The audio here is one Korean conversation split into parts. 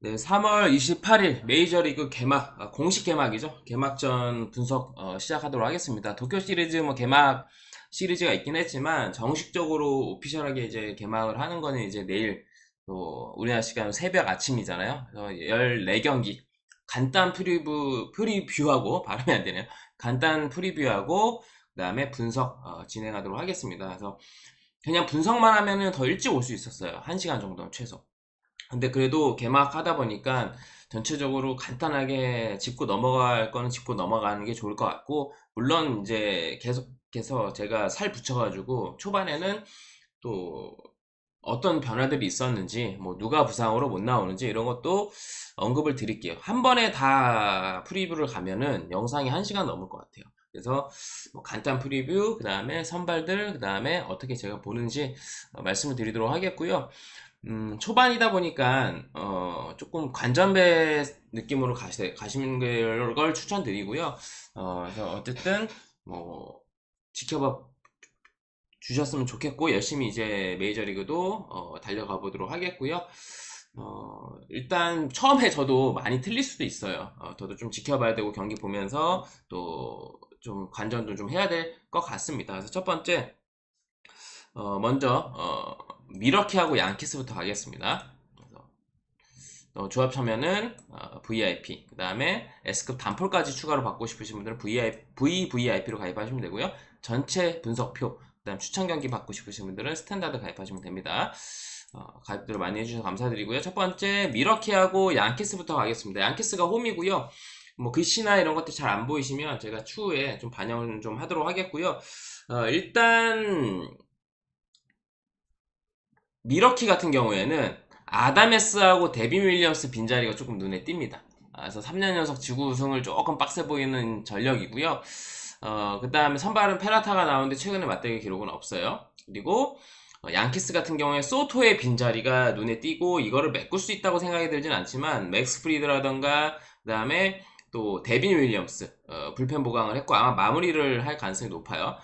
네, 3월 28일 메이저리그 개막, 공식 개막이죠. 개막전 분석 시작하도록 하겠습니다. 도쿄 시리즈 뭐 개막 시리즈가 있긴 했지만 정식적으로 오피셜하게 이제 개막을 하는 거는 이제 내일 또 우리나라 시간 새벽 아침이잖아요. 그래서 14경기 간단 프리뷰하고 발음이 안 되네요. 간단 프리뷰하고 그다음에 분석 진행하도록 하겠습니다. 그래서 그냥 분석만 하면은 더 일찍 올 수 있었어요. 1시간 정도는 최소. 근데 그래도 개막하다 보니까 전체적으로 간단하게 짚고 넘어갈 거는 짚고 넘어가는 게 좋을 것 같고, 물론 이제 계속해서 제가 살 붙여가지고 초반에는 또 어떤 변화들이 있었는지, 뭐 누가 부상으로 못 나오는지 이런 것도 언급을 드릴게요. 한 번에 다 프리뷰를 가면은 영상이 1시간 넘을 것 같아요. 그래서 뭐 간단 프리뷰, 그 다음에 선발들, 그 다음에 어떻게 제가 보는지 말씀을 드리도록 하겠고요. 초반이다 보니까 조금 관전배 느낌으로 가시는 걸 추천드리고요. 그래서 어쨌든 뭐 지켜봐 주셨으면 좋겠고, 열심히 이제 메이저리그도 달려가 보도록 하겠고요. 일단 처음에 저도 많이 틀릴 수도 있어요. 저도 좀 지켜봐야 되고 경기 보면서 또 좀 관전도 좀 해야 될 것 같습니다. 그래서 첫 번째 먼저 미러키하고 양키스부터 가겠습니다. 그래서 조합 참여는 VIP, 그 다음에 S급 단폴까지 추가로 받고 싶으신 분들은 VVIP로 가입하시면 되고요. 전체 분석표, 그 다음 추천 경기 받고 싶으신 분들은 스탠다드 가입하시면 됩니다. 가입들을 많이 해주셔서 감사드리고요. 첫 번째 미러키하고 양키스부터 가겠습니다. 양키스가 홈이고요. 뭐 글씨나 이런 것들 잘 안 보이시면 제가 추후에 좀 반영을 좀 하도록 하겠고요. 일단 미러키 같은 경우에는 아다메스하고 데빈 윌리엄스 빈자리가 조금 눈에 띕니다. 그래서 3년 연속 지구 우승을 조금 빡세 보이는 전력이고요. 그 다음에 선발은 페라타가 나오는데 최근에 맞대결 기록은 없어요. 그리고 양키스 같은 경우에 소토의 빈자리가 눈에 띄고 이거를 메꿀 수 있다고 생각이 들진 않지만 맥스 프리드라던가 그 다음에 또 데빈 윌리엄스 불펜 보강을 했고 아마 마무리를 할 가능성이 높아요.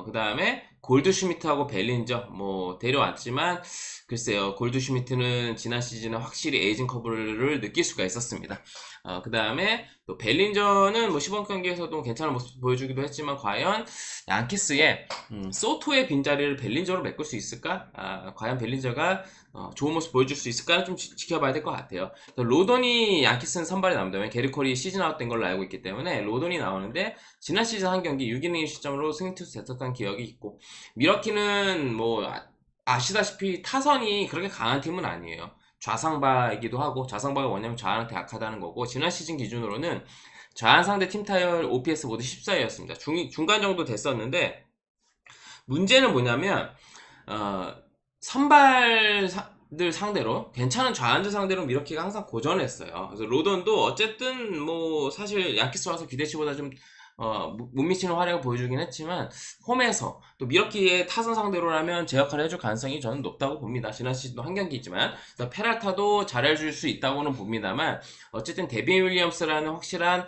그 다음에 골드슈미트하고 벨린저 뭐 데려왔지만 글쎄요, 골드슈미트는 지난 시즌에 확실히 에이징 커브를 느낄 수가 있었습니다. 그 다음에 또 벨린저는 뭐 시범 경기에서도 괜찮은 모습 보여주기도 했지만 과연 양키스의 소토의 빈자리를 벨린저로 메꿀 수 있을까? 과연 벨린저가 좋은 모습 보여줄 수 있을까는 좀 지켜봐야 될 것 같아요. 로돈이 양키스는 선발에 나옵니다. 왜냐면 게리콜이 시즌 아웃 된 걸로 알고 있기 때문에 로돈이 나오는데 지난 시즌 한 경기 6이닝 시점으로 승리투수 됐었던 기억이 있고, 미러키는 뭐 아시다시피 타선이 그렇게 강한 팀은 아니에요. 좌상바이기도 하고, 좌상바가 뭐냐면 좌한테 약하다는 거고, 지난 시즌 기준으로는 좌한 상대 팀 타율 OPS 모두 14였습니다. 중간 정도 됐었는데, 문제는 뭐냐면 선발들 상대로 괜찮은 좌완주 상대로 미러키가 항상 고전했어요. 그래서 로던도 어쨌든 뭐 사실 양키스 와서 기대치보다 좀 못 미치는 활약을 보여주긴 했지만 홈에서 또 미러키의 타선 상대로라면 제 역할을 해줄 가능성이 저는 높다고 봅니다. 지난 시즌도 한 경기지만 페랄타도 잘해줄 수 있다고는 봅니다만 어쨌든 데빈 윌리엄스라는 확실한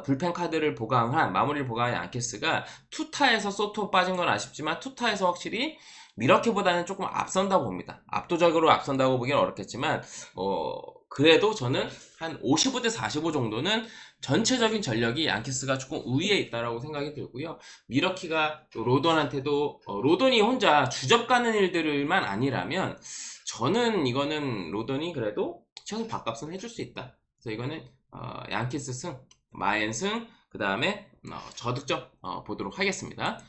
불펜 카드를 보강한 마무리를 보강한 양키스가 투타에서 소토 빠진 건 아쉽지만 투타에서 확실히 미러키보다는 조금 앞선다고 봅니다. 압도적으로 앞선다고 보기는 어렵겠지만 그래도 저는 한 55대 45 정도는 전체적인 전력이 양키스가 조금 우위에 있다라고 생각이 들고요. 미러키가 또 로돈한테도 로돈이 혼자 주접 가는 일들만 아니라면 저는 이거는 로돈이 그래도 최소 밥값은 해줄 수 있다. 그래서 이거는 양키스 승, 마엔 승, 그 다음에 저득점 보도록 하겠습니다.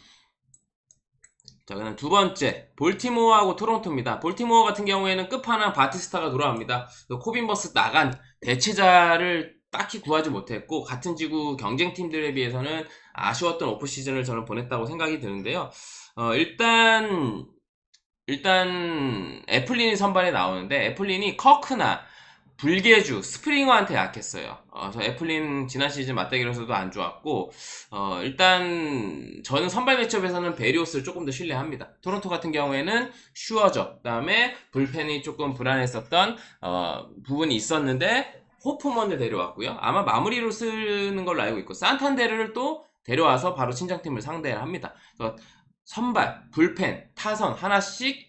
자, 그다음 두 번째 볼티모어하고 토론토입니다. 볼티모어 같은 경우에는 끝판왕 바티스타가 돌아옵니다. 코빈 버스 나간 대체자를 딱히 구하지 못했고 같은 지구 경쟁팀들에 비해서는 아쉬웠던 오프 시즌을 저는 보냈다고 생각이 드는데요. 일단 애플린이 선발에 나오는데 애플린이 커크나 불개주, 스프링어한테 약했어요. 그래서 애플린 지난 시즌 맞대결에서도 안 좋았고, 일단 저는 선발 매치업에서는 베리오스를 조금 더 신뢰합니다. 토론토 같은 경우에는 슈어저, 그다음에 불펜이 조금 불안했었던 부분이 있었는데 호프먼을 데려왔고요. 아마 마무리로 쓰는 걸로 알고 있고 산탄데르를 또 데려와서 바로 친정팀을 상대를 합니다. 그래서 선발, 불펜, 타선 하나씩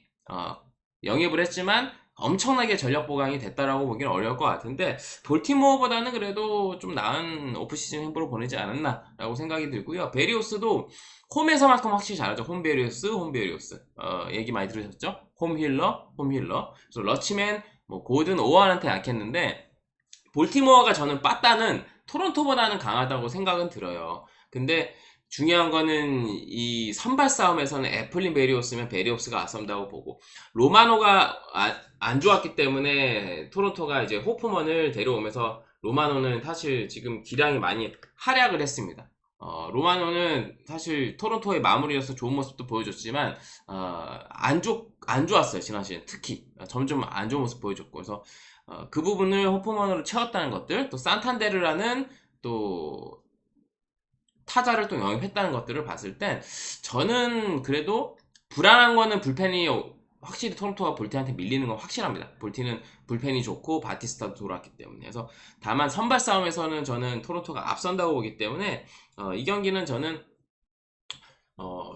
영입을 했지만 엄청나게 전력 보강이 됐다라고 보기는 어려울 것 같은데 볼티모어보다는 그래도 좀 나은 오프시즌 행보를 보내지 않았나라고 생각이 들고요. 베리오스도 홈에서만큼 확실히 잘하죠. 홈베리오스 얘기 많이 들으셨죠? 홈힐러. 그래서 러치맨, 뭐 고든 오원한테 약했는데 볼티모어가 저는 빠따는 토론토보다는 강하다고 생각은 들어요. 근데 중요한 거는 이 선발 싸움에서는 애플린 베리오스면 베리오스가 앞선다고 보고 로마노가 안 좋았기 때문에 토론토가 이제 호프먼을 데려오면서 로마노는 사실 지금 기량이 많이 하락을 했습니다. 로마노는 사실 토론토의 마무리여서 좋은 모습도 보여줬지만 안 좋았어요. 지난 시즌 특히 점점 안 좋은 모습 보여줬고 그래서 그 부분을 호프먼으로 채웠다는 것들 또 산탄데르라는 또 타자를 또 영입했다는 것들을 봤을 땐 저는 그래도 불안한 거는 불펜이 확실히 토론토가 볼티한테 밀리는 건 확실합니다. 볼티는 불펜이 좋고 바티스타도 돌아왔기 때문에 그래서 다만 선발 싸움에서는 저는 토론토가 앞선다고 보기 때문에 이 경기는 저는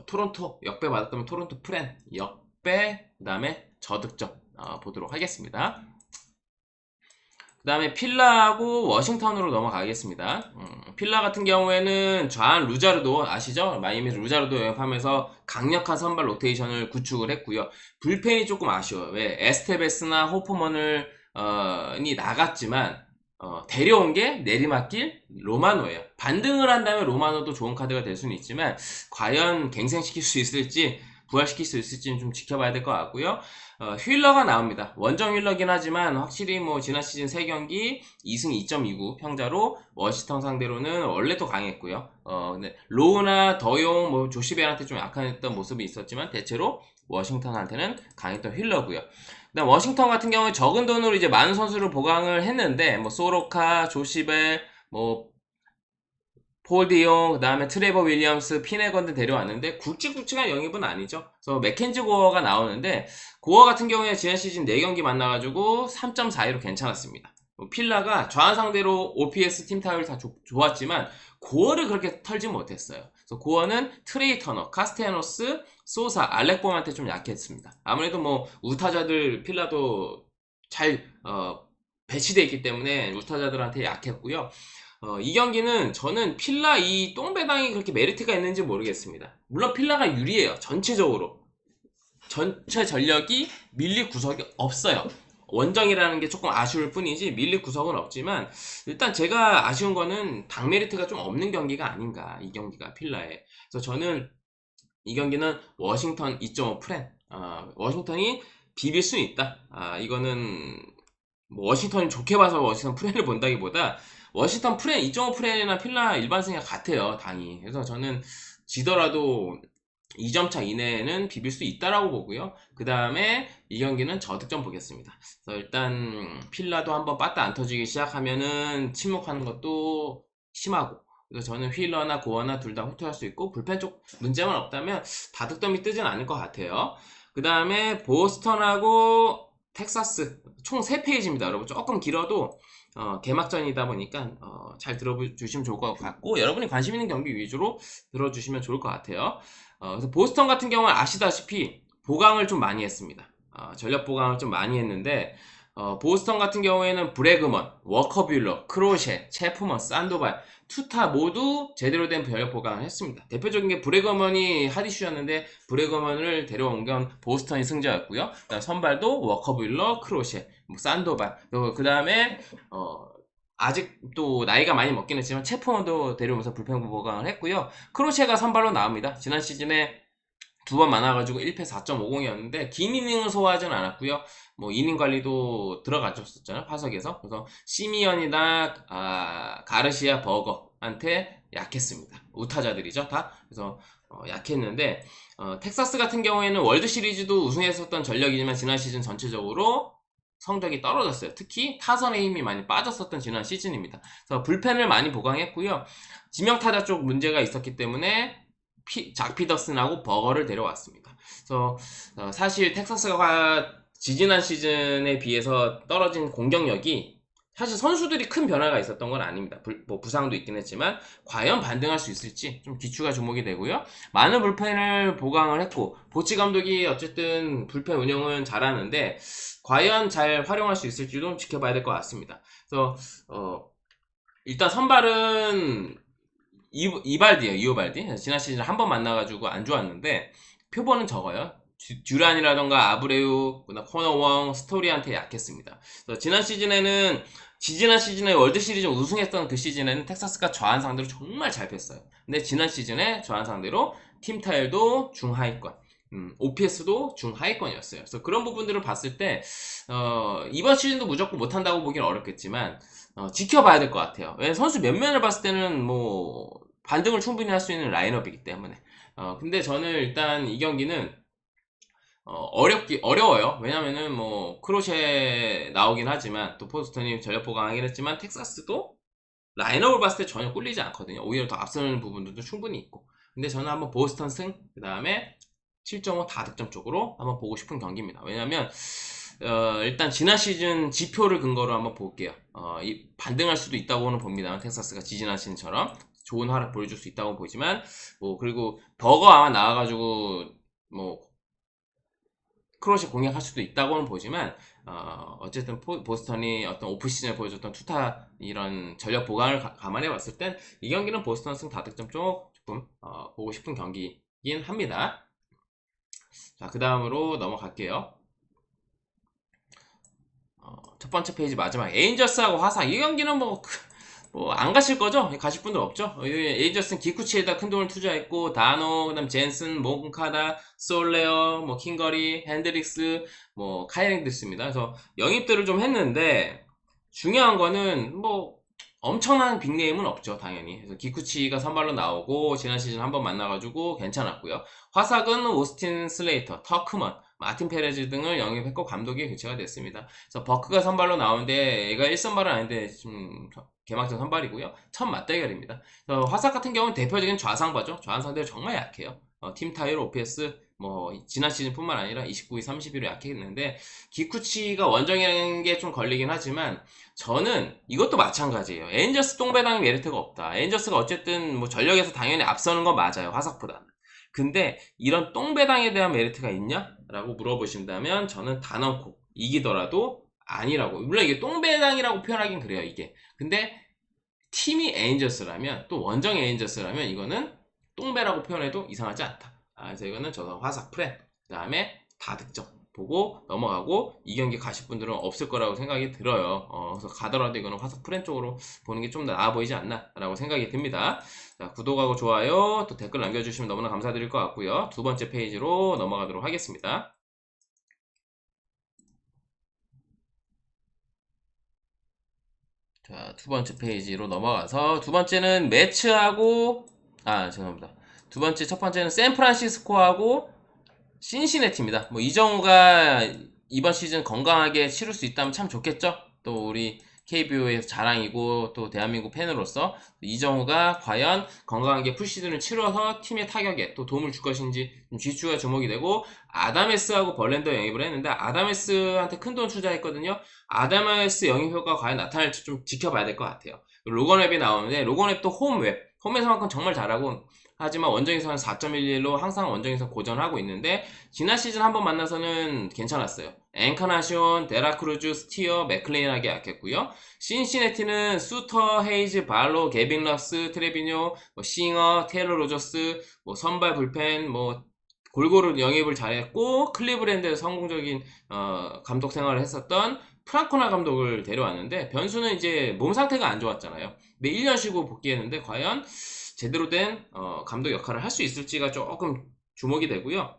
토론토 역배 받을 거면 토론토 프렌 역배 그 다음에 저득점 보도록 하겠습니다. 그 다음에 필라하고 워싱턴으로 넘어가겠습니다. 필라 같은 경우에는 좌안 루자르도 아시죠? 마이애미 루자르도 영입하면서 강력한 선발 로테이션을 구축을 했고요. 불펜이 조금 아쉬워요. 왜 에스테베스나 호프먼을 이 나갔지만 데려온 게 내리막길 로마노예요. 반등을 한다면 로마노도 좋은 카드가 될 수는 있지만 과연 갱생시킬 수 있을지 부활시킬 수 있을지는 좀 지켜봐야 될 것 같고요. 휠러가 나옵니다. 원정 휠러긴 하지만 확실히 뭐 지난 시즌 3경기 2승 2.29 평자로 워싱턴 상대로는 원래도 강했고요. 근데 로우나 더용, 뭐 조시벨한테 좀 약했던 모습이 있었지만 대체로 워싱턴한테는 강했던 휠러고요. 그다음 워싱턴 같은 경우는 적은 돈으로 이제 많은 선수를 보강을 했는데 뭐 소로카, 조시벨, 뭐 폴 디용, 그 다음에 트레버 윌리엄스, 피네건드 데려왔는데 굵직굵직한 영입은 아니죠. 그래서 맥켄지 고어가 나오는데 고어 같은 경우에 지난 시즌 4경기 만나가지고 3.42로 괜찮았습니다. 필라가 좌완 상대로 OPS 팀 타율 다 좋았지만 고어를 그렇게 털지 못했어요. 그래서 고어는 트레이 터너, 카스테야노스, 소사, 알렉봄한테 좀 약했습니다. 아무래도 뭐 우타자들 필라도 잘 배치되어 있기 때문에 우타자들한테 약했고요. 이 경기는 저는 필라 이 똥배당이 그렇게 메리트가 있는지 모르겠습니다. 물론 필라가 유리해요. 전체적으로. 전체 전력이 밀릴 구석이 없어요. 원정이라는 게 조금 아쉬울 뿐이지 밀릴 구석은 없지만 일단 제가 아쉬운 거는 당 메리트가 좀 없는 경기가 아닌가 이 경기가 필라에. 그래서 저는 이 경기는 워싱턴 2.5 프렌 워싱턴이 비빌 수 있다. 이거는 뭐 워싱턴이 좋게 봐서 워싱턴 프렌을 본다기보다 워싱턴 프렌 2.5 프렌이나 필라 일반승이랑 같아요 당이. 그래서 저는 지더라도 2점차 이내에는 비빌 수 있다라고 보고요. 그 다음에 이 경기는 저득점 보겠습니다. 그래서 일단 필라도 한번 빠따 안 터지기 시작하면은 침묵하는 것도 심하고 그래서 저는 휠러나 고어나 둘 다 후퇴할 수 있고 불펜 쪽 문제만 없다면 다득점이 뜨진 않을 것 같아요. 그 다음에 보스턴하고 텍사스 총 3페이지입니다. 여러분 조금 길어도 개막전이다 보니까 잘 들어주시면 좋을 것 같고 여러분이 관심 있는 경기 위주로 들어주시면 좋을 것 같아요. 그래서 보스턴 같은 경우는 아시다시피 보강을 좀 많이 했습니다. 전력 보강을 좀 많이 했는데 보스턴 같은 경우에는 브래그먼, 워커뷰러, 크로셰, 체프먼, 산도발 투타 모두 제대로 된 전력 보강을 했습니다. 대표적인 게 브래그먼이 핫이슈였는데 브래그먼을 데려온 건 보스턴이 승자였고요. 그다음 선발도 워커뷰러, 크로셰, 뭐 산도발 그 다음에 아직 또 나이가 많이 먹긴 했지만 체프먼도 데려오면서 불펜 보강을 했고요. 크로셰가 선발로 나옵니다. 지난 시즌에 2번 많아가지고 1패 4.50이었는데 긴 이닝을 소화하진 않았고요. 뭐 이닝 관리도 들어가줬었잖아요. 파석에서. 그래서 시미언이나 가르시아 버거한테 약했습니다. 우타자들이죠 다. 그래서 약했는데 텍사스 같은 경우에는 월드 시리즈도 우승했었던 전력이지만 지난 시즌 전체적으로 성적이 떨어졌어요. 특히 타선의 힘이 많이 빠졌었던 지난 시즌입니다. 그래서 불펜을 많이 보강했고요. 지명타자 쪽 문제가 있었기 때문에 작 피더슨하고 버거를 데려왔습니다. 그래서 사실 텍사스가 지지난 시즌에 비해서 떨어진 공격력이 사실 선수들이 큰 변화가 있었던 건 아닙니다. 뭐 부상도 있긴 했지만 과연 반등할 수 있을지 좀 기추가 주목이 되고요. 많은 불펜을 보강을 했고 보치 감독이 어쨌든 불펜 운영은 잘하는데 과연 잘 활용할 수 있을지도 지켜봐야 될 것 같습니다. 그래서 일단 선발은 이발디예요. 이오발디. 지난 시즌 한 번 만나가지고 안 좋았는데 표본은 적어요. 듀란이라던가 아브레우, 코너웡, 스토리한테 약했습니다. 그래서 지난 시즌에 월드 시리즈 우승했던 그 시즌에는 텍사스가 저한 상대로 정말 잘 뺐어요. 근데 지난 시즌에 저한 상대로 팀 타율도 중하위권, OPS도 중하위권이었어요. 그래서 그런 부분들을 봤을 때 이번 시즌도 무조건 못한다고 보기는 어렵겠지만 지켜봐야 될 것 같아요. 왜냐면 선수 면면을 봤을 때는 뭐 반등을 충분히 할 수 있는 라인업이기 때문에. 근데 저는 일단 이 경기는 어려워요. 왜냐면은 뭐 크로셰 나오긴 하지만 또 포스턴이 전력 보강하긴 했지만 텍사스도 라인업을 봤을 때 전혀 꿀리지 않거든요. 오히려 더 앞서는 부분들도 충분히 있고. 근데 저는 한번 보스턴 승, 그 다음에 7.5 다득점 쪽으로 한번 보고 싶은 경기입니다. 왜냐면 일단 지난 시즌 지표를 근거로 한번 볼게요. 반등할 수도 있다고는 봅니다. 텍사스가 지난 시즌처럼 좋은 활약 보여줄 수 있다고 보지만 뭐 그리고 버거 아마 나와가지고 뭐 크로시 공략할 수도 있다고는 보지만 어쨌든 보스턴이 어떤 오프시즌에 보여줬던 투타 이런 전력 보강을 감안해 봤을 땐 이 경기는 보스턴 승 다득점 쪽 조금 보고 싶은 경기이긴 합니다. 자, 그 다음으로 넘어갈게요. 첫 번째 페이지 마지막 에인저스하고 화상 이 경기는 뭐 안 가실 거죠? 가실 분들 없죠? 에인저스는 기쿠치에다 큰 돈을 투자했고 다노, 그다음 젠슨, 모근카다, 솔레어, 뭐 킹거리, 핸드릭스, 뭐 카이랭드스입니다. 그래서 영입들을 좀 했는데 중요한 거는 뭐 엄청난 빅네임은 없죠, 당연히. 그래서 기쿠치가 선발로 나오고 지난 시즌 한번 만나가지고 괜찮았고요. 화삭은 오스틴 슬레이터, 터크먼, 마틴 페레즈 등을 영입했고 감독이 교체가 됐습니다. 그래서 버크가 선발로 나오는데 얘가 1선발은 아닌데 지금 개막전 선발이고요. 첫 맞대결입니다. 화삭 같은 경우는 대표적인 좌상바죠. 좌한 상대로 정말 약해요. 팀 타율, OPS 뭐 지난 시즌뿐만 아니라 29위, 31위 약했는데 기쿠치가 원정이라는 게 좀 걸리긴 하지만 저는 이것도 마찬가지예요. 에인저스 똥배당의 메리트가 없다. 에인저스가 어쨌든 뭐 전력에서 당연히 앞서는 건 맞아요. 화삭보다는. 근데 이런 똥배당에 대한 메리트가 있냐? 라고 물어보신다면 저는 단언코 이기더라도 아니라고. 물론 이게 똥배당이라고 표현하긴 그래요. 이게. 근데 팀이 에인저스라면 또 원정 에인저스라면 이거는 똥배라고 표현해도 이상하지 않다. 그래서 이거는 저는 화삭 프렌 그 다음에 다득점 보고 넘어가고 이 경기 가실 분들은 없을 거라고 생각이 들어요. 그래서 가더라도 이거는 화삭 프렌 쪽으로 보는 게 좀 더 나아 보이지 않나 라고 생각이 듭니다. 자, 구독하고 좋아요 또 댓글 남겨주시면 너무나 감사드릴 것 같고요. 두 번째 페이지로 넘어가도록 하겠습니다. 자, 두 번째 페이지로 넘어가서 두 번째는 매츠하고 죄송합니다. 두 번째 첫 번째는 샌프란시스코하고 신시내티입니다. 뭐 이정우가 이번 시즌 건강하게 치를 수 있다면 참 좋겠죠. 또 우리 KBO에서 자랑이고 또 대한민국 팬으로서 이정우가 과연 건강하게 풀시즌을 치러서 팀의 타격에 또 도움을 줄 것인지 쥐추가 주목이 되고 아다메스하고 벌렌더 영입을 했는데 아다메스한테 큰 돈 투자했거든요. 아다메스 영입 효과가 과연 나타날지 좀 지켜봐야 될 것 같아요. 로건웹이 나오는데 로건웹도 홈에서만큼 정말 잘하고 하지만 원정에서는 4.11로 항상 원정에서 고전하고 있는데 지난 시즌 한번 만나서는 괜찮았어요. 앵카나시온, 데라크루즈, 스티어, 맥클레인하게 약했고요. 신시내티는 수터, 헤이즈, 발로, 게빈 러스, 트레비뇨, 뭐 싱어, 테일러 로저스, 뭐 선발 불펜, 뭐 골고루 영입을 잘했고 클리브랜드에서 성공적인 감독 생활을 했었던 프랑코나 감독을 데려왔는데 변수는 이제 몸 상태가 안 좋았잖아요. 근데 1년 쉬고 복귀했는데 과연 제대로 된 감독 역할을 할 수 있을지가 조금 주목이 되고요.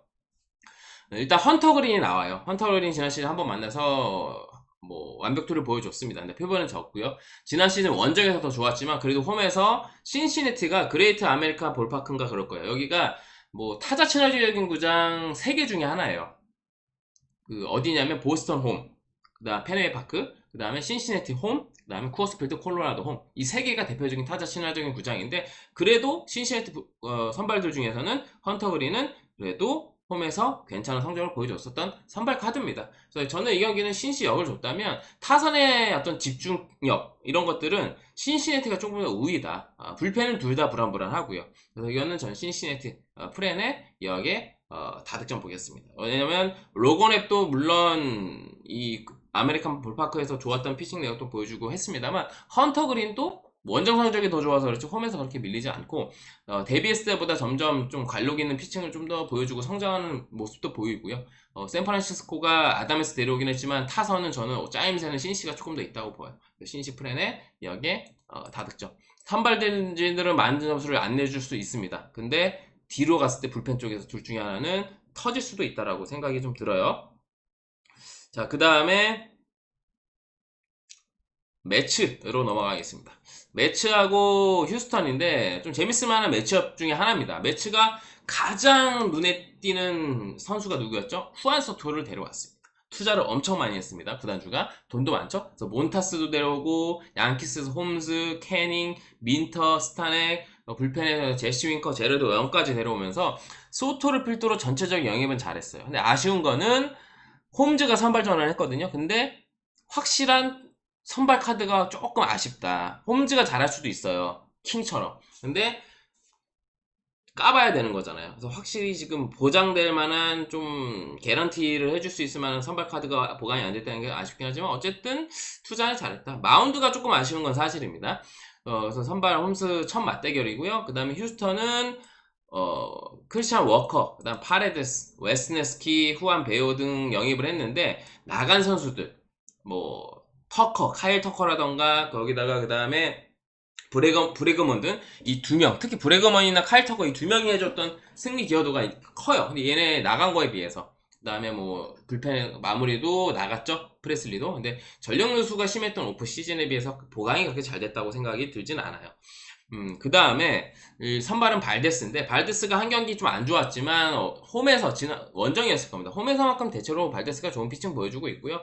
일단 헌터 그린이 나와요. 헌터 그린 지난 시즌 한번 만나서 뭐 완벽투를 보여줬습니다. 근데 표본은 적고요. 지난 시즌 원정에서 더 좋았지만 그래도 홈에서 신시내티가 그레이트 아메리카 볼파크인가 그럴 거예요. 여기가 뭐 타자 친화적인 구장 3개 중에 하나예요. 그 어디냐면 보스턴 홈, 그다음 페네웨이 파크, 그다음에 신시내티 홈, 그다음에 쿠어스필드 콜로라도 홈. 이 세 개가 대표적인 타자 친화적인 구장인데 그래도 신시내티 선발들 중에서는 헌터 그린은 그래도 홈에서 괜찮은 성적을 보여줬었던 선발 카드입니다. 그래서 저는 이 경기는 신시 역을 줬다면 타선의 어떤 집중력 이런 것들은 신시내티가 조금 더 우위다. 불펜은 둘 다 불안불안하고요. 그래서 이거는 전 신시내티 프렌의 역에 다득점 보겠습니다. 왜냐면 로건앱도 물론 이 아메리칸 볼파크에서 좋았던 피칭 내역도 보여주고 했습니다만 헌터 그린도 원정 성적이 더 좋아서 그렇지 홈에서 그렇게 밀리지 않고 데뷔했을 때보다 점점 좀 관록 있는 피칭을 좀 더 보여주고 성장하는 모습도 보이고요. 샌프란시스코가 아담에스 데려오긴 했지만 타선은 저는 짜임새는 신시가 조금 더 있다고 보여요. 신시 프렌의 역에 다득점. 선발진들은 많은 점수를 안 내줄 수 있습니다. 근데 뒤로 갔을 때 불펜 쪽에서 둘 중에 하나는 터질 수도 있다라고 생각이 좀 들어요. 자, 그 다음에 매츠로 넘어가겠습니다. 매츠하고 휴스턴인데 좀 재밌을 만한 매치업 중에 하나입니다. 매츠가 가장 눈에 띄는 선수가 누구였죠? 후안 소토를 데려왔습니다. 투자를 엄청 많이 했습니다. 구단주가 돈도 많죠. 그래서 몬타스도 데려오고 양키스, 홈즈, 캐닝, 민터, 스타넥, 불펜에서 제시 윙커, 제르드 웨언까지 데려오면서 소토를 필두로 전체적 영입은 잘했어요. 근데 아쉬운 거는 홈즈가 선발 전환을 했거든요. 근데 확실한 선발 카드가 조금 아쉽다. 홈즈가 잘할 수도 있어요. 킹처럼. 근데 까봐야 되는 거잖아요. 그래서 확실히 지금 보장될 만한 좀 개런티를 해줄 수 있을 만한 선발 카드가 보강이 안 됐다는 게 아쉽긴 하지만 어쨌든 투자를 잘했다. 마운드가 조금 아쉬운 건 사실입니다. 그래서 선발 홈스 첫 맞대결이고요. 그 다음에 휴스턴은 크리스찬 워커, 그 다음 파레데스, 웨스네스키, 후안 베오 등 영입을 했는데 나간 선수들 뭐 터커, 카일 터커라던가 거기다가 그 다음에 브레그먼 등 이 두 명, 특히 브레그먼이나 카일 터커 이 두 명이 해줬던 승리 기여도가 커요. 근데 얘네 나간 거에 비해서. 그 다음에 뭐 불펜 마무리도 나갔죠. 프레슬리도. 근데 전력 누수가 심했던 오프 시즌에 비해서 보강이 그렇게 잘 됐다고 생각이 들진 않아요. 그 다음에 선발은 발데스인데 발데스가 한 경기 좀 안 좋았지만 홈에서 원정이었을 겁니다. 홈에서만큼 대체로 발데스가 좋은 피칭 보여주고 있고요.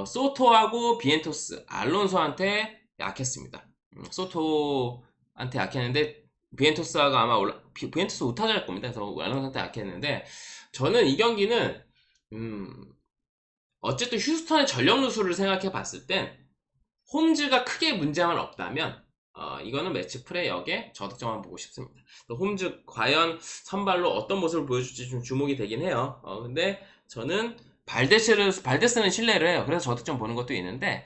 소토하고 비엔토스, 알론소한테 약했습니다. 소토한테 약했는데 비엔토스가 아마 비엔토스 우타자일 겁니다. 그래서 알론소한테 약했는데 저는 이 경기는 어쨌든 휴스턴의 전력 누수를 생각해 봤을 땐 홈즈가 크게 문제만 없다면 이거는 매치 프레 역에 저득점만 보고 싶습니다. 홈즈 과연 선발로 어떤 모습을 보여줄지 좀 주목이 되긴 해요. 근데 저는 발데스는 신뢰를 해요. 그래서 저득점 보는 것도 있는데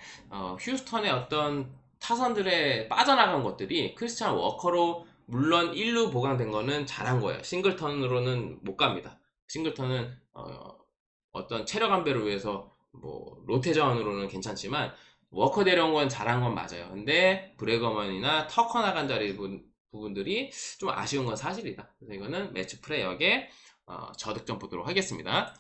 휴스턴의 어떤 타선들의 빠져나간 것들이 크리스찬 워커로 물론 1루 보강된 거는 잘한 거예요. 싱글턴으로는 못 갑니다. 싱글턴은 어떤 체력 안배를 위해서 뭐 로테 자원으로는 괜찮지만 워커 데려온 건 잘한 건 맞아요. 근데 브레거먼이나 터커 나간 자리 부분들이 좀 아쉬운 건 사실이다. 그래서 이거는 매치 프레 역에 저득점 보도록 하겠습니다.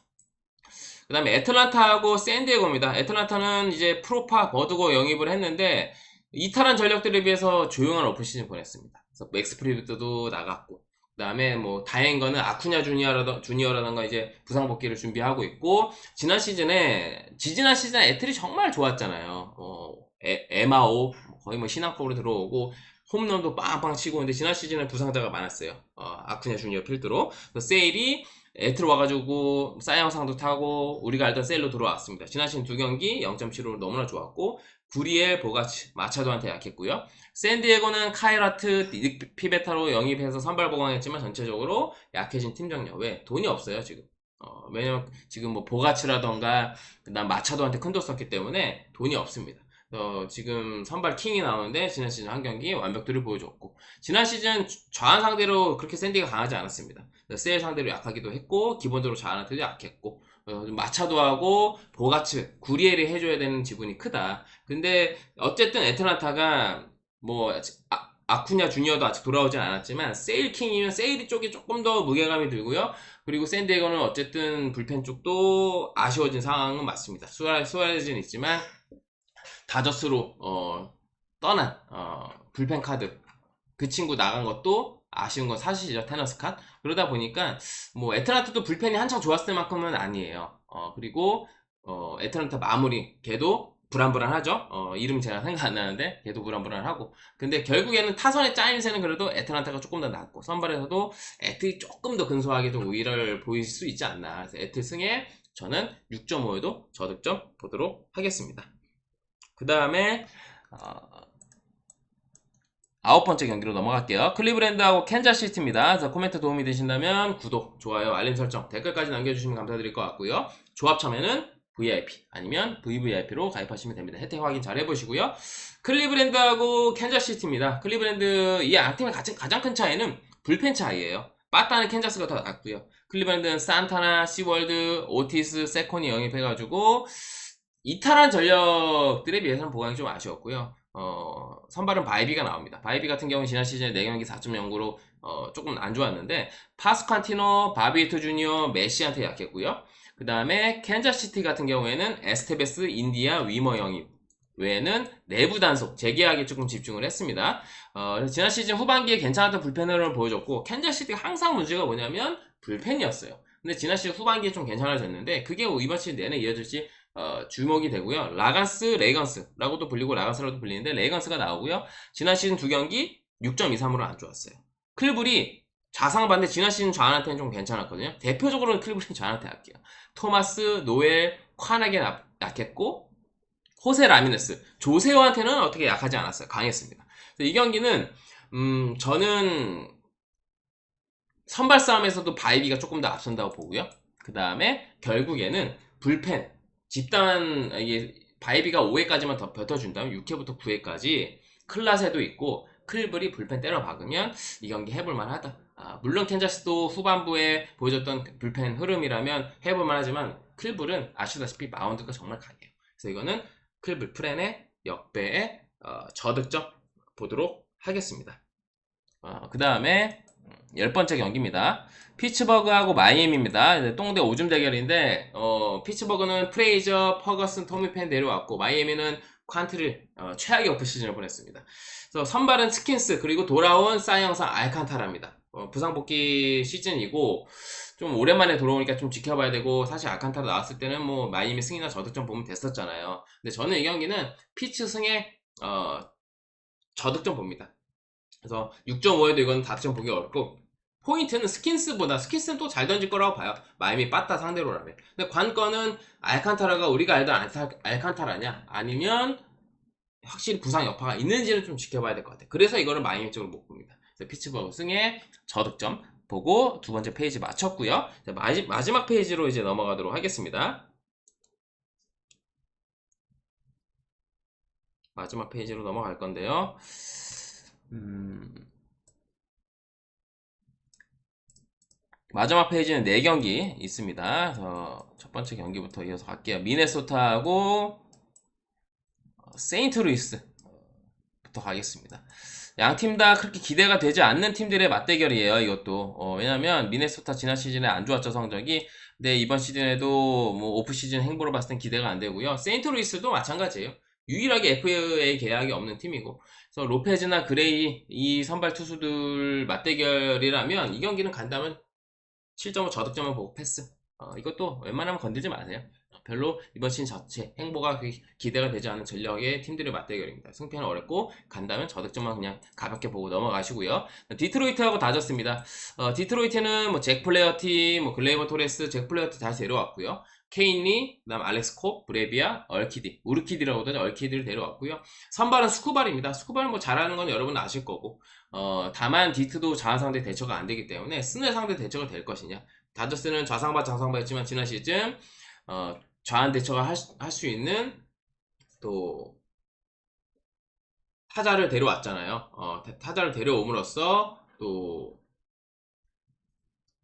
그 다음에 애틀란타하고 샌디에고입니다. 애틀란타는 이제 프로파 버드고 영입을 했는데 이탈한 전력들에 비해서 조용한 오프시즌 보냈습니다. 그래서 맥스 프리비트도 나갔고 그 다음에 뭐 다행인 거는 아쿠냐 주니어라던가 이제 부상 복귀를 준비하고 있고 지지난 시즌에 애틀이 정말 좋았잖아요. 에마오 거의 뭐 신앙법으로 들어오고 홈런도 빵빵 치고 근데 지난 시즌에 부상자가 많았어요. 아쿠냐 주니어 필두로 세일이 애틀 와가지고 사이영상도 타고 우리가 알던 세일로 들어왔습니다. 지난 시즌 2경기 0.75로 너무나 좋았고 구리엘, 보가치, 마차도한테 약했고요. 샌디에고는 카이라트, 피베타로 영입해서 선발 보강했지만 전체적으로 약해진 팀 정력. 왜? 돈이 없어요 지금. 왜냐면 지금 뭐 보가치라던가 그다음 마차도한테 큰 돈 썼기 때문에 돈이 없습니다. 지금 선발 킹이 나오는데 지난 시즌 한 경기 완벽도를 보여줬고 지난 시즌 좌한 상대로 그렇게 샌디가 강하지 않았습니다. 세일 상대로 약하기도 했고 기본적으로 좌한한테도 약했고 마차도하고 보가츠, 구리엘이 해줘야 되는 지분이 크다. 근데 어쨌든 애틀란타가 뭐 아쿠냐 주니어도 아직 돌아오진 않았지만 세일 킹이면 세일 쪽이 조금 더 무게감이 들고요. 그리고 샌디에고는 어쨌든 불펜 쪽도 아쉬워진 상황은 맞습니다. 수아레즈는 있지만 다저스로 떠난 불펜 카드 그 친구 나간 것도 아쉬운 건 사실이죠. 테너스 칸. 그러다 보니까 뭐 애틀란타도 불펜이 한창 좋았을 때만큼은 아니에요. 그리고 애틀란타 마무리 걔도 불안불안하죠. 이름 제가 생각 안 나는데 걔도 불안불안하고. 근데 결국에는 타선의 짜임새는 그래도 애틀란타가 조금 더 낫고 선발에서도 애틀이 조금 더 근소하게 좀 우위를 보일 수 있지 않나. 그래서 애틀 승에 저는 6.5에도 저득점 보도록 하겠습니다. 그 다음에 아홉 번째 경기로 넘어갈게요. 클리브랜드하고 캔자스시티입니다. 그래서 코멘트 도움이 되신다면 구독, 좋아요, 알림 설정, 댓글까지 남겨주시면 감사드릴 것 같고요. 조합 참여는 VIP 아니면 VVIP로 가입하시면 됩니다. 혜택 확인 잘 해보시고요. 클리브랜드하고 캔자스시티입니다. 클리브랜드 이 양팀의 가장 큰 차이는 불펜 차이예요. 빠따는 캔자스가 더 낫고요. 클리브랜드는 산타나, 시월드, 오티스, 세콘이 영입해가지고 이탈한 전력들에 비해서는 보강이 좀 아쉬웠고요. 선발은 바이비가 나옵니다. 바이비 같은 경우는 지난 시즌에 4경기 4.09로 조금 안 좋았는데 파스칸티노, 바비에토 주니어, 메시한테 약했고요. 그 다음에 캔자스시티 같은 경우에는 에스테베스, 인디아, 위머 영입 외에는 내부 단속, 재계약에 조금 집중을 했습니다. 그래서 지난 시즌 후반기에 괜찮았던 불펜 흐름을 보여줬고 캔자스시티가 항상 문제가 뭐냐면 불펜이었어요. 근데 지난 시즌 후반기에 좀 괜찮아졌는데 그게 이번 시즌 내내 이어질지 주목이 되고요. 라간스, 레이건스라고도 불리고 라간스라고도 불리는데 레이건스가 나오고요. 지난 시즌 2경기 6.23으로 안 좋았어요. 클불이 좌상반대 지난 시즌 좌한테는 좀 괜찮았거든요. 대표적으로는 클불이 좌한테 할게요. 토마스, 노엘, ኳ나게 약했고 호세 라미네스, 조세호한테는 어떻게 약하지 않았어요. 강했습니다. 이 경기는 저는 선발 싸움에서도 바이비가 조금 더 앞선다고 보고요. 그 다음에 결국에는 불펜 집단 이게 바이비가 5회까지만 더 버텨준다면 6회부터 9회까지 클라세도 있고 클불이 불펜 때려 박으면 이 경기 해볼만 하다. 물론 캔자스도 후반부에 보여줬던 불펜 흐름이라면 해볼만 하지만 클불은 아시다시피 마운드가 정말 강해요. 그래서 이거는 클불 프렌의 역배의 저득점 보도록 하겠습니다. 그 다음에 10번째 경기입니다. 피츠버그하고 마이애미입니다. 똥대 오줌 대결인데 피츠버그는 프레이저, 퍼거슨, 토미펜 내려왔고 마이애미는 퀀트를 최악의 오프 시즌을 보냈습니다. 그래서 선발은 스킨스 그리고 돌아온 사이영상 알칸타라입니다. 부상 복귀 시즌이고 좀 오랜만에 돌아오니까 좀 지켜봐야 되고 사실 알칸타라 나왔을 때는 뭐 마이애미 승이나 저득점 보면 됐었잖아요. 근데 저는 이 경기는 피츠 승에 저득점 봅니다. 그래서 6.5에도 이건 다득점 보기 어렵고 포인트는 스킨스는 또 잘 던질 거라고 봐요. 마이애미 빠따 상대로라면. 근데 관건은 알칸타라가 우리가 알던 알칸타라냐 아니면 확실히 부상 여파가 있는지는 좀 지켜봐야 될 것 같아요. 그래서 이거를 마이애미 쪽으로 못 봅니다. 그래서 피츠버그 승에 저득점 보고 두 번째 페이지 마쳤고요. 마지막 페이지로 이제 넘어가도록 하겠습니다. 마지막 페이지로 넘어갈 건데요. 마지막 페이지는 4경기 있습니다. 그래서 첫 번째 경기부터 이어서 갈게요. 미네소타하고 세인트루이스부터 가겠습니다. 양 팀 다 그렇게 기대가 되지 않는 팀들의 맞대결이에요. 이것도 왜냐면 미네소타 지난 시즌에 안 좋았죠 성적이. 근데 이번 시즌에도 뭐 오프 시즌 행보로 봤을 땐 기대가 안 되고요. 세인트루이스도 마찬가지예요. 유일하게 FA 계약이 없는 팀이고. 그래서 로페즈나 그레이 이 선발 투수들 맞대결이라면 이 경기는 간다면 7.5 저득점을 보고 패스. 이것도 웬만하면 건들지 마세요. 별로 이번 시즌 자체 행보가 기대가 되지 않은 전력의 팀들의 맞대결입니다. 승패는 어렵고 간다면 저득점만 그냥 가볍게 보고 넘어가시고요. 디트로이트하고 다저스입니다. 디트로이트는 뭐 잭 플레어티, 뭐 글레이버 토레스, 잭 플레어티 다시 데려왔고요. 케인리, 그다음 알렉스 콥, 브레비아, 얼키디, 우르키디라고 하더니 얼키디를 데려왔고요. 선발은 스쿠발입니다. 스쿠발은 뭐 잘하는 건 여러분 아실 거고 다만 디트도 좌한 상대 대처가 안 되기 때문에 스넬 상대 대처가 될 것이냐. 다저스는 좌상바 장상바 했지만 지난 시즌 좌한 대처가 할 수 있는 또 타자를 데려왔잖아요. 타자를 데려옴으로써 또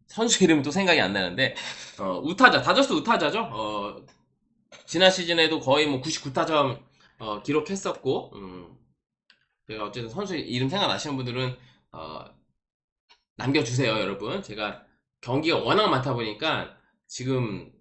선수 이름이 또 생각이 안 나는데 우타자, 다저스 우타자죠. 지난 시즌에도 거의 뭐 99타점 기록했었고 제가 어쨌든 선수 이름 생각나시는 분들은 남겨주세요 여러분. 제가 경기가 워낙 많다 보니까 지금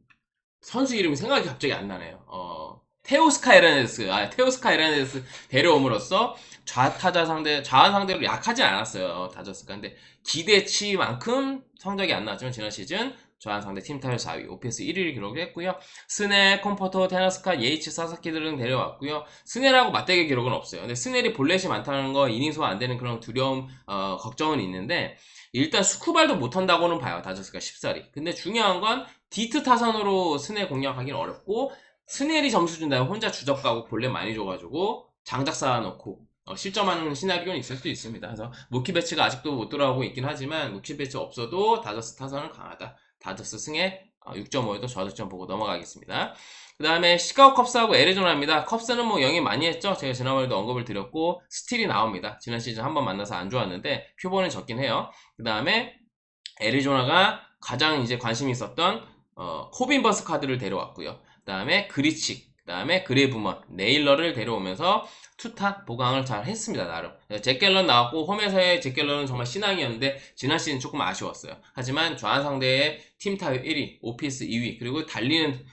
선수 이름이 생각이 갑자기 안 나네요. 테오스카 에라네스 데려옴으로써 좌한 상대로 약하지 않았어요 다저스가. 근데 기대치만큼 성적이 안 나왔지만 지난 시즌 저한 상대 팀 타율 4위, OPS 1위를 기록했고요. 스넬, 컴포터, 테너스카, 예이치, 사사키들은 데려왔고요. 스넬하고 맞대결 기록은 없어요. 근데 스넬이 볼넷이 많다는 거 이닝 소화 안 되는 그런 두려움, 걱정은 있는데 일단 스쿠발도 못한다고는 봐요. 다저스가 쉽사리. 근데 중요한 건 디트 타선으로 스넬 공략하기는 어렵고 스넬이 점수 준다면 혼자 주접 가고 볼넷 많이 줘가지고 장작 쌓아놓고 실점하는 시나리오는 있을 수도 있습니다. 그래서 무키 배치가 아직도 못 돌아오고 있긴 하지만 무키 배치 없어도 다저스 타선은 강하다. 다저스 승에 6.5에도 저득점 보고 넘어가겠습니다. 그 다음에 시카고 컵스하고 애리조나입니다. 컵스는 뭐 영입 많이 했죠. 제가 지난번에도 언급을 드렸고 스틸이 나옵니다. 지난 시즌 한번 만나서 안 좋았는데 표본은 적긴 해요. 그 다음에 애리조나가 가장 이제 관심이 있었던 코빈 버스 카드를 데려왔고요. 그 다음에 그리치, 그 다음에 그레이브먼, 네일러를 데려오면서 투타 보강을 잘 했습니다. 나름. 잭 갤런 나왔고 홈에서의 잭 갤런은 정말 신앙이었는데 지난 시즌 조금 아쉬웠어요. 하지만 좌한 상대의 팀 타율 1위, 오피스 2위, 그리고 달리는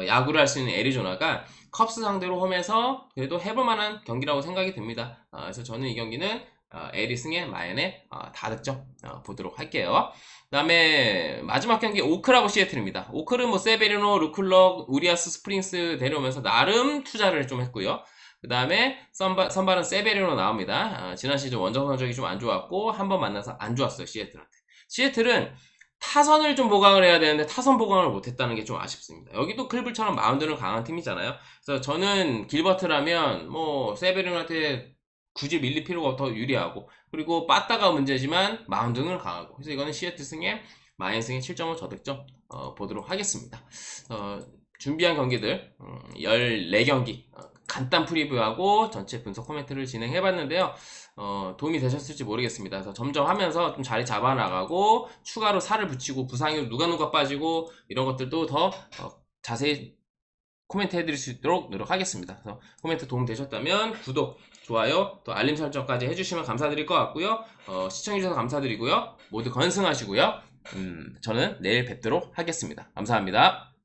야구를 할 수 있는 애리조나가 컵스 상대로 홈에서 그래도 해볼 만한 경기라고 생각이 듭니다. 그래서 저는 이 경기는 에리승의 마연의 다득점 보도록 할게요. 그 다음에 마지막 경기 오클하고 시애틀입니다. 오클은 뭐 세베리노, 루클럭, 우리아스, 스프링스 데려오면서 나름 투자를 좀 했고요. 그 다음에 선발은 세베리노 나옵니다. 지난 시즌 원정 성적이 좀 안 좋았고 한 번 만나서 안 좋았어요. 시애틀한테. 시애틀은 타선을 좀 보강을 해야 되는데 타선 보강을 못했다는 게 좀 아쉽습니다. 여기도 클블처럼 마운드는 강한 팀이잖아요. 그래서 저는 길버트라면 뭐 세베리노한테 굳이 밀릴 필요가 더 유리하고 그리고 빠따가 문제지만 마운드는 강하고 그래서 이거는 시애틀 승에 마인 승에 7.5 저득점 보도록 하겠습니다. 준비한 경기들 14경기 간단 프리뷰하고 전체 분석 코멘트를 진행해봤는데요. 도움이 되셨을지 모르겠습니다. 그래서 점점 하면서 좀 자리 잡아나가고 추가로 살을 붙이고 부상으로 누가 빠지고 이런 것들도 더 자세히 코멘트 해드릴 수 있도록 노력하겠습니다. 그래서 코멘트 도움 되셨다면 구독, 좋아요, 또 알림 설정까지 해주시면 감사드릴 것 같고요. 시청해주셔서 감사드리고요. 모두 건승하시고요. 저는 내일 뵙도록 하겠습니다. 감사합니다.